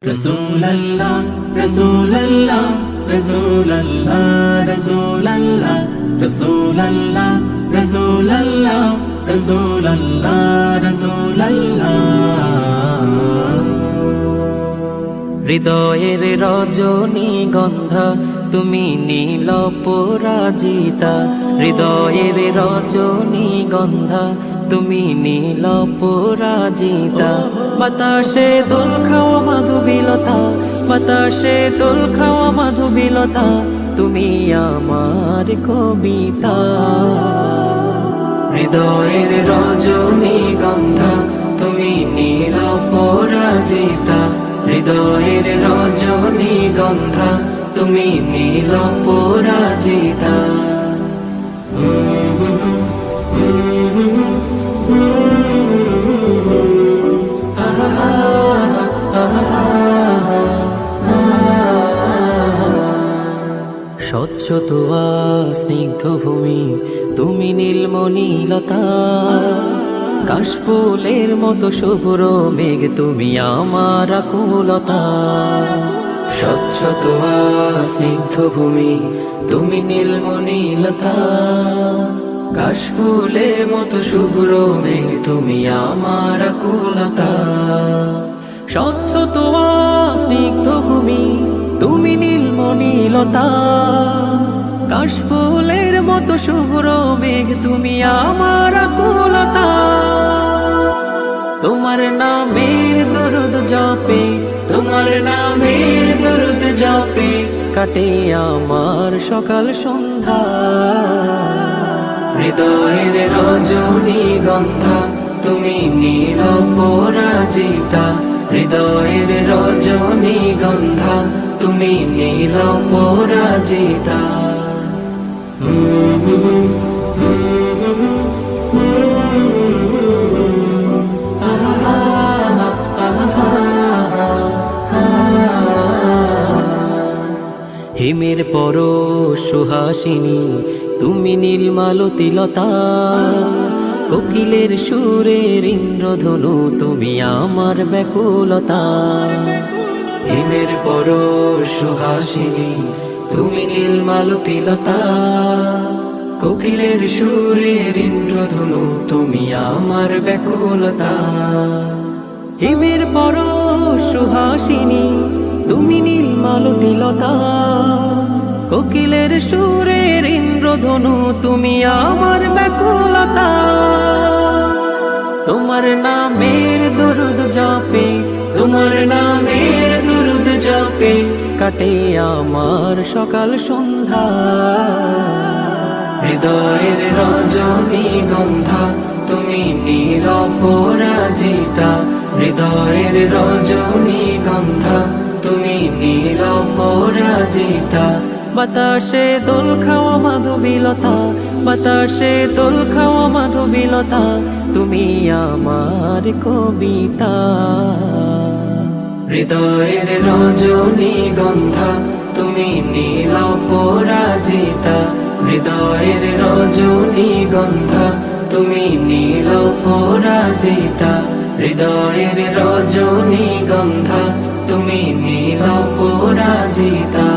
Rasulallah, Rasulallah, Rasulallah, Rasulallah, Rasulallah, Rasulallah, Rasulallah, Rasulallah। হৃদয়ের রজনীগন্ধা তুমি নীল পরাজিতা, হৃদয়ের রজনীগন্ধা তুমি নীল পরাজিতা। বাতাসে দোল খাওয়া মাধুবিলতা, বাতাসে দোল খাওয়া মাধুবিলতা, তুমি আমার কবিতা। হৃদয়ের রজনীগন্ধা তুমি নীল পরাজিতা, হৃদয়ের রজনীগন্ধা তুমি নীল পরাজিতা। স্বচ্ছ তোয়া স্নিগ্ধ ভূমি তুমি নীলমণিলতা, কাশফুলের মতো শুভ্র মেঘ তুমি আমার আকুলতা। স্বচ্ছ তোয়া স্নিগ্ধ ভূমি তুমি নীলমণিলতা, কাশফুলের মতো শুভ্র মেঘ তুমি আমার আকুলতা। স্বচ্ছ তোয়া স্নিগ্ধ ভূমি তুমি নীলমণিলতা, কাশফুলের মতো শুভ্র মেঘ তুমি আমার আকুলতা। তোমার নামের দরুদ জপে, তোমার নামের দরুদ জপে কাটে আমার সকাল সন্ধ্যা। হৃদয়ের রজনীগন্ধা তুমি নীল পরাজিতা, হৃদয়ের রজনীগন্ধা তুমি নীল পরাজিতা। হিমের পরশ সুহাসিনী তুমি নীলমালতিলতা, কোকিলের সুরের ইন্দ্রধনু তুমি আমার ব্যাকুলতা। হিমের পরশ সুহাসিনী তুমি নীলমালতিলতা, কোকিলের সুরের ইন্দ্রধনু তুমি আমার ব্যাকুলতা। হিমের পরশ সুহাসিনী তুমি নীলমালতিলতা, কোকিলের সুরের ইন্দ্রধনু তুমি আমার ব্যাকুলতা। তোমার নামের দরুদ জপে, তোমার নামের দরুদ জপে কাটে আমার সকাল সন্ধ্যা। হৃদয়ের রজনীগন্ধা তুমি নীল পরাজিতা, হৃদয়ের রজনীগন্ধা তুমি নীল পরাজিতা। বাতাসে দোল খাওয়া মাধুবিলতা, বাতাসে দোল খাওয়া মাধুবিলতা, তুমি আমার কবিতা। হৃদয়ের রজনীগন্ধা তুমি নীল পরাজিতা, হৃদয়ের রজনীগন্ধা তুমি নীল পরাজিতা, হৃদয়ের রজনীগন্ধা তুমি নীল পরাজিতা।